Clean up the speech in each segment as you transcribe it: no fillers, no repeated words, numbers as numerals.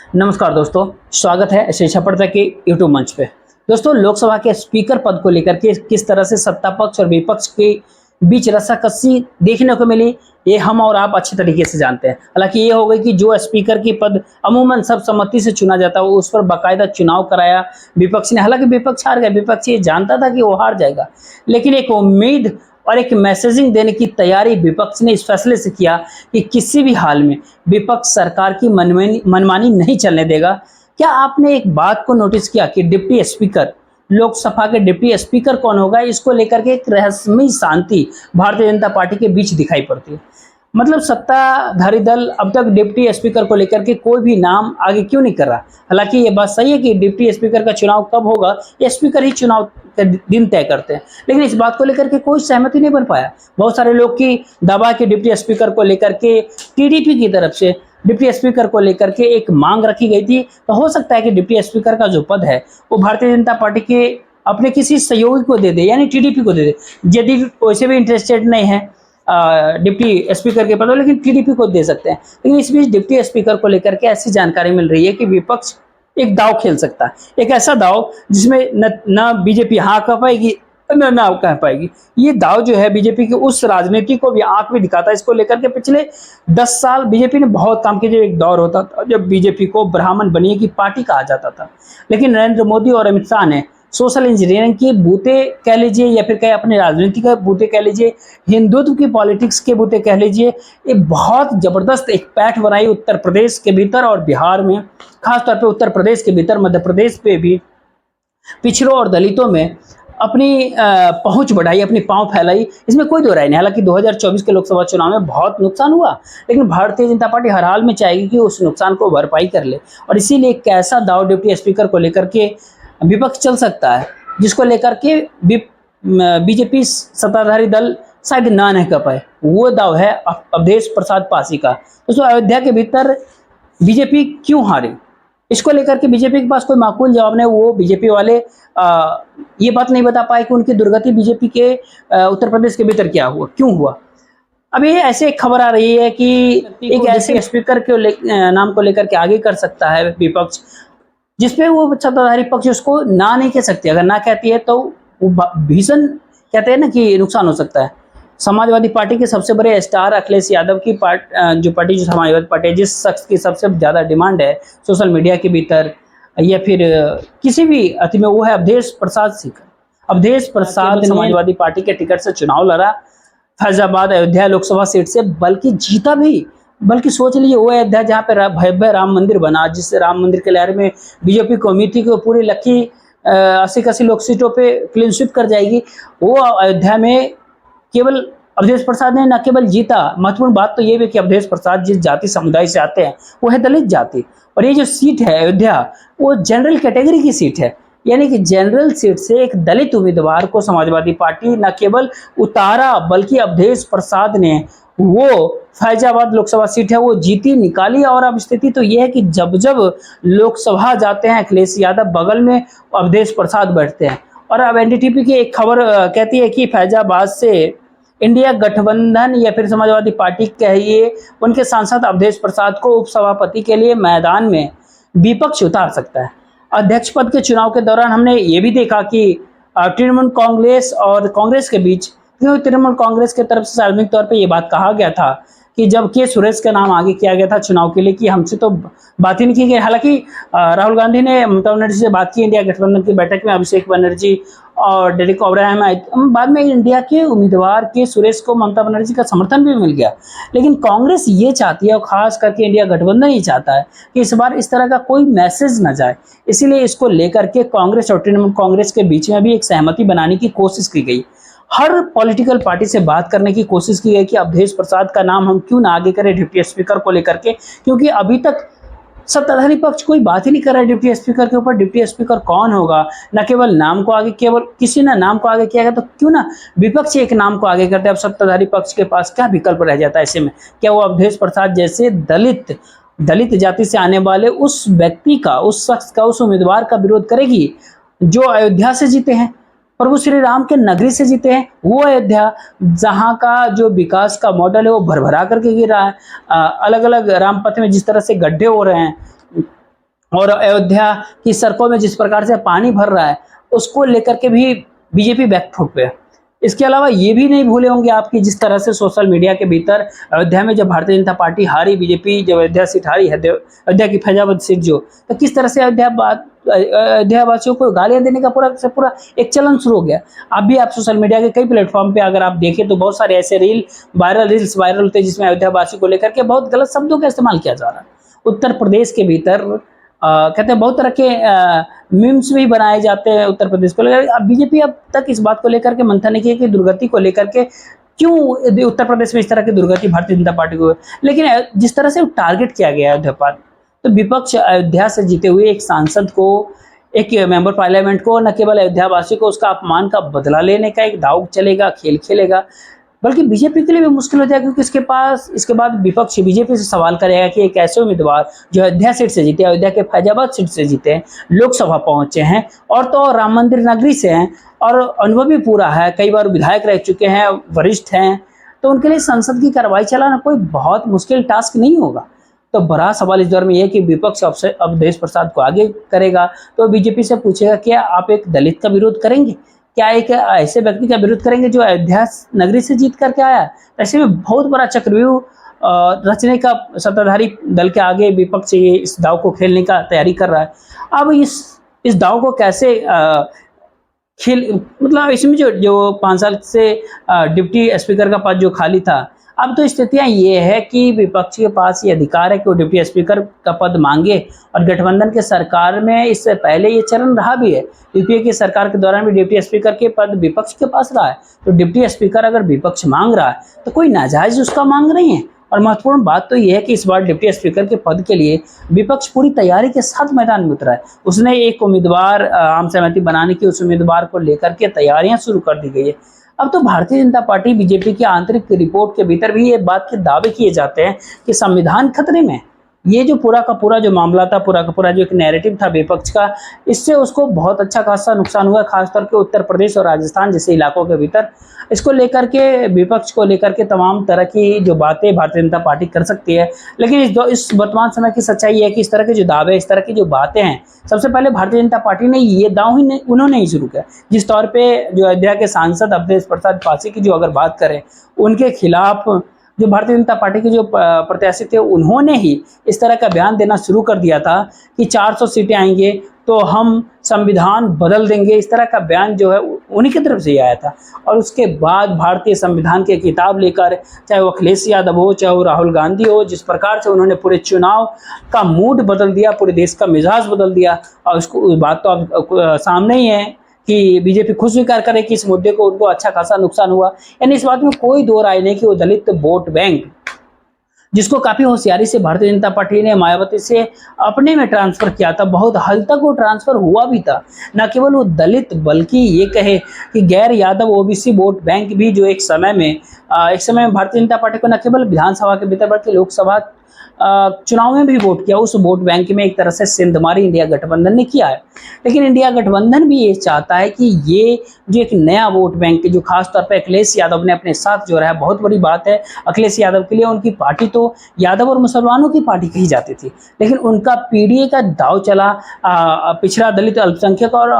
नमस्कार दोस्तों, स्वागत है ऐसे छपड़ता के यूट्यूब मंच पे। दोस्तों, लोकसभा के स्पीकर पद को लेकर के किस तरह से सत्ता पक्ष और विपक्ष के बीच रस्साकसी देखने को मिली, ये हम और आप अच्छी तरीके से जानते हैं। हालांकि ये हो गई कि जो स्पीकर की पद अमूमन सर्वसम्मति से चुना जाता है, उस पर बाकायदा चुनाव कराया विपक्ष ने। हालांकि विपक्ष हार गया, विपक्ष ये जानता था कि वो हार जाएगा, लेकिन एक उम्मीद और एक मैसेजिंग देने की तैयारी विपक्ष ने इस फैसले से किया कि किसी भी हाल में विपक्ष सरकार की मनमानी नहीं चलने देगा। क्या आपने एक बात को नोटिस किया कि डिप्टी स्पीकर, लोकसभा के डिप्टी स्पीकर कौन होगा, इसको लेकर के एक रहस्यमयी शांति भारतीय जनता पार्टी के बीच दिखाई पड़ती है। मतलब सत्ताधारी दल अब तक डिप्टी स्पीकर को लेकर के कोई भी नाम आगे क्यों नहीं कर रहा। हालांकि ये बात सही है कि डिप्टी स्पीकर का चुनाव कब होगा, ये स्पीकर ही चुनाव का दिन तय करते हैं, लेकिन इस बात को लेकर के कोई सहमति नहीं बन पाया। बहुत सारे लोग की दबा के डिप्टी स्पीकर को लेकर के टीडीपी की तरफ से डिप्टी स्पीकर को लेकर के एक मांग रखी गई थी। तो हो सकता है कि डिप्टी स्पीकर का जो पद है वो भारतीय जनता पार्टी के अपने किसी सहयोगी को दे दे, यानी टीडीपी को दे दे। यदि वैसे भी इंटरेस्टेड नहीं है डिप्टी स्पीकर के पद, लेकिन टीडीपी को दे सकते हैं। लेकिन इस बीच डिप्टी स्पीकर को लेकर के ऐसी जानकारी मिल रही है कि विपक्ष एक दाव खेल सकता है, एक ऐसा दाव जिसमें न बीजेपी हाँ कह पाएगी न ना कह पाएगी। ये दाव जो है बीजेपी की उस राजनीति को भी आंख में दिखाता है। इसको लेकर के पिछले 10 साल बीजेपी ने बहुत काम किया। एक दौर होता था जब बीजेपी को ब्राह्मण बनिए की पार्टी कहा जाता था, लेकिन नरेंद्र मोदी और अमित शाह ने सोशल इंजीनियरिंग की बूते कह लीजिए, या फिर कहे अपने राजनीति के बूते कह लीजिए, हिंदुत्व की पॉलिटिक्स के बूते कह लीजिए, एक बहुत जबरदस्त एक पैठ बनाई उत्तर प्रदेश के भीतर और बिहार में, खासतौर पे उत्तर प्रदेश के भीतर, मध्य प्रदेश पे भी पिछड़ों और दलितों में अपनी पहुंच बढ़ाई, अपनी पांव फैलाई। इसमें कोई दो राय नहीं। हालांकि 2024 के लोकसभा चुनाव में बहुत नुकसान हुआ, लेकिन भारतीय जनता पार्टी हर हाल में चाहेगी कि उस नुकसान को भरपाई कर ले, और इसीलिए एक ऐसा दाव डिप्टी स्पीकर को लेकर के विपक्ष चल सकता है जिसको लेकर के बीजेपी सत्ताधारी दल शायद ना नहीं कर पाए। वो दाव है अवधेश प्रसाद पासी का। दोस्तों, अयोध्या के भीतर बीजेपी क्यों हारी, इसको लेकर के बीजेपी के पास कोई माकूल जवाब नहीं। वो बीजेपी वाले ये बात नहीं बता पाए कि उनकी दुर्गति बीजेपी के उत्तर प्रदेश के भीतर क्या हुआ, क्यों हुआ। अभी ऐसे एक खबर आ रही है कि एक ऐसे स्पीकर के नाम को लेकर के आगे कर सकता है विपक्ष, जिसपे वो सत्ताधारी पक्ष उसको ना नहीं कह सकती। अगर ना कहती है तो वो भीषण, कहते हैं ना कि नुकसान हो सकता है। समाजवादी पार्टी के सबसे बड़े स्टार अखिलेश यादव की जो समाजवादी पार्टी है, जिस शख्स की सबसे ज्यादा डिमांड है सोशल मीडिया के भीतर या फिर किसी भी अति में, वो है अवधेश प्रसाद सिंह। अवधेश प्रसाद समाजवादी पार्टी के टिकट से चुनाव लड़ा फैजाबाद अयोध्या लोकसभा सीट से, बल्कि जीता भी। बल्कि सोच लीजिए, वो अयोध्या जहाँ पे भव्य राम मंदिर बना, जिस राम मंदिर के लहर में बीजेपी को उम्मीद थी कि वो पूरी लखी 80 लोक सीटों पे क्लीन स्वीप कर जाएगी, वो अयोध्या में केवल अवधेश प्रसाद ने न केवल जीता, महत्वपूर्ण बात तो ये भी कि अवधेश प्रसाद जिस जाति समुदाय से आते हैं वो है दलित जाति, और ये जो सीट है अयोध्या, वो जनरल कैटेगरी की सीट है। यानी कि जनरल सीट से एक दलित उम्मीदवार को समाजवादी पार्टी न केवल उतारा, बल्कि अवधेश प्रसाद ने वो फैजाबाद लोकसभा सीट है वो जीती, निकाली। और अब स्थिति तो ये है कि जब जब लोकसभा जाते हैं अखिलेश यादव, बगल में अवधेश प्रसाद बैठते हैं। और अब एनडीटीवी की एक खबर कहती है कि फैजाबाद से इंडिया गठबंधन या फिर समाजवादी पार्टी कहिए, उनके सांसद अवधेश प्रसाद को उपसभापति के लिए मैदान में विपक्ष उतार सकता है। अध्यक्ष पद के चुनाव के दौरान हमने ये भी देखा कि तृणमूल कांग्रेस और कांग्रेस के बीच, क्योंकि तृणमूल कांग्रेस की तरफ से सार्वजनिक तौर पे ये बात कहा गया था कि जब के सुरेश का नाम आगे किया गया था चुनाव के लिए, कि हमसे तो बात ही नहीं की गई। हालांकि राहुल गांधी ने ममता बनर्जी से बात की इंडिया गठबंधन की बैठक में, अभिषेक बनर्जी और डेरेक ओब्रायन आए, बाद में इंडिया के उम्मीदवार के सुरेश को ममता बनर्जी का समर्थन भी मिल गया। लेकिन कांग्रेस ये चाहती है, और खास करके इंडिया गठबंधन ये चाहता है कि इस बार इस तरह का कोई मैसेज न जाए। इसीलिए इसको लेकर के कांग्रेस और तृणमूल कांग्रेस के बीच में भी एक सहमति बनाने की कोशिश की गई। हर पॉलिटिकल पार्टी से बात करने की कोशिश की गई कि अवधेश प्रसाद का नाम हम क्यों ना आगे करें डिप्टी स्पीकर को लेकर के, क्योंकि अभी तक सत्ताधारी पक्ष कोई बात ही नहीं कर रहा है डिप्टी स्पीकर के ऊपर। डिप्टी स्पीकर कौन होगा, न केवल नाम को आगे, केवल किसी ने नाम को आगे किया गया, तो क्यों ना विपक्ष एक नाम को आगे करते हैं। अब सत्ताधारी पक्ष के पास क्या विकल्प रह जाता है ऐसे में? क्या वो अवधेश प्रसाद जैसे दलित जाति से आने वाले उस व्यक्ति का, उस शख्स का, उस उम्मीदवार का विरोध करेगी जो अयोध्या से जीते हैं, प्रभु श्री राम के नगरी से जीते हैं? वो अयोध्या जहाँ का जो विकास का मॉडल है वो भरभरा करके गिर रहा है। अलग अलग राम पथ में जिस तरह से गड्ढे हो रहे हैं, और अयोध्या की सड़कों में जिस प्रकार से पानी भर रहा है, उसको लेकर के भी बीजेपी बैकफुट पे है। इसके अलावा ये भी नहीं भूले होंगे आप कि जिस तरह से सोशल मीडिया के भीतर अयोध्या में जब भारतीय जनता पार्टी हारी, बीजेपी जब अयोध्या सीट हारी है, अयोध्या की फैजाबाद सीट जो, तो किस तरह से अयोध्या वासियों को गालियां देने का पूरा से पूरा एक चलन शुरू हो गया। अब भी आप सोशल मीडिया के कई प्लेटफॉर्म पे अगर आप देखें तो बहुत सारे ऐसे रील्स वायरल होते हैं जिसमें अयोध्या वासी को लेकर के बहुत गलत शब्दों का इस्तेमाल किया जा रहा है। उत्तर प्रदेश के भीतर कहते हैं बहुत तरह के मीम्स भी बनाए जाते हैं उत्तर प्रदेश को लेकर। अब बीजेपी अब तक इस बात को लेकर के मंथन नहीं किया कि दुर्गति को लेकर के क्यों उत्तर प्रदेश में इस तरह की दुर्गति भारतीय जनता पार्टी को, लेकिन जिस तरह से टारगेट किया गया अयोध्या पर, तो विपक्ष अयोध्या से जीते हुए एक सांसद को, एक मेंबर पार्लियामेंट को, न केवल अयोध्या वासी को उसका अपमान का बदला लेने का एक दाव चलेगा, खेल खेलेगा, बल्कि बीजेपी के लिए भी मुश्किल हो जाएगा क्योंकि इसके बाद विपक्ष बीजेपी से सवाल करेगा कि एक ऐसे उम्मीदवार जो अयोध्या सीट से जीते, अयोध्या के फैजाबाद सीट से जीते, लोकसभा पहुंचे हैं और तो राम मंदिर नगरी से हैं और अनुभव भी पूरा है, कई बार विधायक रह चुके हैं, वरिष्ठ हैं, तो उनके लिए संसद की कार्रवाई चलाना कोई बहुत मुश्किल टास्क नहीं होगा। तो बड़ा सवाल इस दौर में यह है कि विपक्ष अब देश प्रसाद को आगे करेगा तो बीजेपी से पूछेगा क्या आप एक दलित का विरोध करेंगे, क्या एक ऐसे व्यक्ति का विरोध करेंगे जो अयोध्या नगरी से जीत करके आया। ऐसे में बहुत बड़ा चक्रव्यूह रचने का सत्ताधारी दल के आगे विपक्ष ये इस दाव को खेलने का तैयारी कर रहा है। अब इस दाव को कैसे मतलब इसमें जो 5 साल से डिप्टी स्पीकर का पद जो खाली था, अब तो स्थितियां ये है कि विपक्ष के पास ये अधिकार है कि वो डिप्टी स्पीकर का पद मांगे और गठबंधन के सरकार में इससे पहले ये चरण रहा भी है। यूपीए की सरकार के दौरान भी डिप्टी स्पीकर के पद विपक्ष के पास रहा है। तो डिप्टी स्पीकर अगर विपक्ष मांग रहा है तो कोई नाजायज उसका मांग नहीं है। और महत्वपूर्ण बात तो यह है कि इस बार डिप्टी स्पीकर के पद के लिए विपक्ष पूरी तैयारी के साथ मैदान में उतरा है। उसने एक उम्मीदवार आम सहमति बनाने की उस उम्मीदवार को लेकर के तैयारियां शुरू कर दी गई है। अब तो भारतीय जनता पार्टी बीजेपी की आंतरिक रिपोर्ट के भीतर भी ये बात के दावे किए जाते हैं कि संविधान खतरे में। ये जो पूरा का पूरा जो मामला था, पूरा का पूरा जो एक नैरेटिव था विपक्ष का, इससे उसको बहुत अच्छा खासा नुकसान हुआ, खासतौर के उत्तर प्रदेश और राजस्थान जैसे इलाकों के भीतर। इसको लेकर के विपक्ष को लेकर के तमाम तरह की जो बातें भारतीय जनता पार्टी कर सकती है, लेकिन इस वर्तमान समय की सच्चाई है कि इस तरह के जो दावे, इस तरह की जो बातें हैं, सबसे पहले भारतीय जनता पार्टी ने ये दाव ही उन्होंने ही शुरू किया। जिस तौर पे जो अयोध्या के सांसद अवधेश प्रसाद पासी की जो अगर बात करें, उनके खिलाफ जो भारतीय जनता पार्टी के जो प्रत्याशी थे, उन्होंने ही इस तरह का बयान देना शुरू कर दिया था कि 400 सीटें आएंगे तो हम संविधान बदल देंगे। इस तरह का बयान जो है उन्हीं की तरफ से आया था। और उसके बाद भारतीय संविधान की किताब लेकर, चाहे वो अखिलेश यादव हो, चाहे वो राहुल गांधी हो, जिस प्रकार से उन्होंने पूरे चुनाव का मूड बदल दिया, पूरे देश का मिजाज बदल दिया। और उसको बात तो अब सामने ही है कि बीजेपी खुद स्वीकार करे कि इस मुद्दे को उनको अच्छा खासा नुकसान हुआ। यानी इस बात में कोई दो राय नहीं कि वो दलित वोट बैंक, जिसको काफी होशियारी से भारतीय जनता पार्टी ने मायावती से अपने में ट्रांसफर किया था, बहुत हद तक वो ट्रांसफर हुआ भी था। न केवल वो दलित, बल्कि ये कहे कि गैर यादव ओबीसी वोट बैंक भी जो एक समय में भारतीय जनता पार्टी को न केवल विधानसभा के भीतर बल्कि लोकसभा चुनाव में भी वोट किया, उस वोट बैंक में एक तरह से सिंधमारी इंडिया गठबंधन ने किया है। लेकिन इंडिया गठबंधन भी ये चाहता है कि ये जो एक नया वोट बैंक, जो खासतौर पर अखिलेश यादव ने अपने साथ जोड़ा है, बहुत बड़ी बात है अखिलेश यादव के लिए। उनकी पार्टी तो यादव और मुसलमानों की पार्टी कही जाती थी, लेकिन उनका पीडीए का दाव चला पिछड़ा, दलित, अल्पसंख्यक। और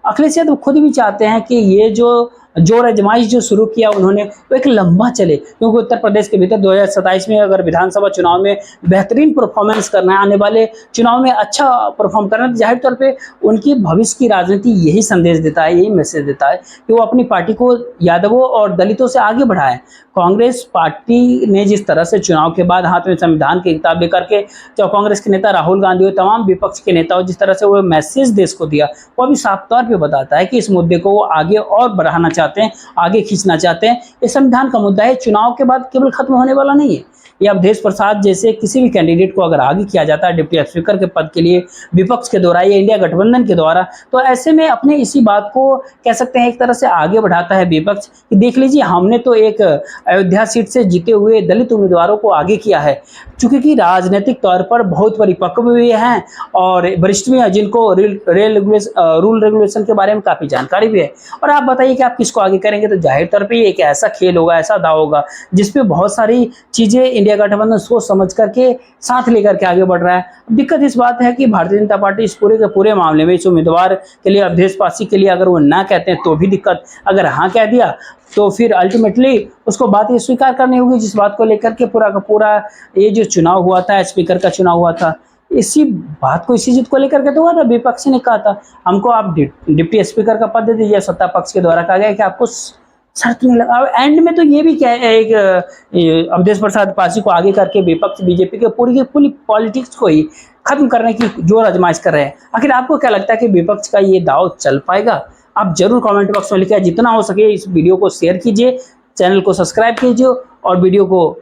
अखिलेश यादव खुद भी चाहते हैं कि ये जो जोर आजमाइश जो शुरू किया उन्होंने, वो एक लंबा चले, क्योंकि उत्तर प्रदेश के भीतर 2027 में अगर विधानसभा चुनाव में बेहतरीन परफॉर्मेंस करना है, आने वाले चुनाव में अच्छा परफॉर्म करना है, तो जाहिर तौर पे उनकी भविष्य की राजनीति यही संदेश देता है, यही मैसेज देता है कि वो अपनी पार्टी को यादवों और दलितों से आगे बढ़ाए। कांग्रेस पार्टी ने जिस तरह से चुनाव के बाद हाथ में संविधान की किताब लेकर के, चाहे कांग्रेस के नेता राहुल गांधी हो, तमाम विपक्ष के नेता हो, जिस तरह से वो मैसेज देश को दिया, वो अभी साफ तौर पे बताता है कि इस मुद्दे को वो आगे और बढ़ाना चाहते हैं, आगे खींचना चाहते हैं। ये संविधान का मुद्दा है, चुनाव के बाद केवल खत्म होने वाला नहीं है। ये अवधेश प्रसाद जैसे किसी भी कैंडिडेट को अगर आगे किया जाता है डिप्टी स्पीकर के पद के लिए विपक्ष के द्वारा या इंडिया गठबंधन के द्वारा, तो ऐसे में अपने इसी बात को कह सकते हैं एक तरह से आगे बढ़ाता है विपक्ष कि देख लीजिए, हमने तो एक अयोध्या सीट से जीते हुए दलित उम्मीदवारों को आगे किया है, चूंकि कि राजनीतिक तौर पर बहुत परिपक्व भी हैं और वरिष्ठ भी हैं, जिनको रूल रेगुलेशन के बारे में काफी जानकारी भी है। और आप बताइए कि आप किसको इसको आगे करेंगे तो जाहिर तौर पे ये एक ऐसा खेल होगा, ऐसा दाव होगा जिसपे बहुत सारी चीजें इंडिया गठबंधन सोच समझ करके साथ लेकर के आगे बढ़ रहा है। दिक्कत इस बात है कि भारतीय जनता पार्टी इस पूरे के पूरे मामले में इस उम्मीदवार के लिए, अवधेश पासी के लिए अगर वो ना कहते हैं तो भी दिक्कत, अगर हाँ कह दिया तो फिर अल्टीमेटली उसको बात ये स्वीकार करनी होगी जिस बात को लेकर के पूरा का पूरा ये जो चुनाव हुआ था, स्पीकर का चुनाव हुआ था, इसी बात को, इसी जिद को लेकर के तो हुआ था। विपक्ष ने कहा था हमको आप डिप्टी स्पीकर का पद दे दीजिए, सत्ता पक्ष के द्वारा कहा गया कि आपको शर्त नहीं लगा। एंड में तो ये भी क्या है, एक अवधेश प्रसाद पासी को आगे करके विपक्ष बीजेपी के पूरी की पूरी पॉलिटिक्स को ही खत्म करने की जोर आजमाइश कर रहे हैं। आखिर आपको क्या लगता है कि विपक्ष का ये दाव चल पाएगा? आप जरूर कमेंट बॉक्स में लिखिए। जितना हो सके इस वीडियो को शेयर कीजिए, चैनल को सब्सक्राइब कीजिए और वीडियो को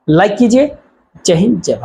लाइक कीजिए। जय हिंद, जय भारत।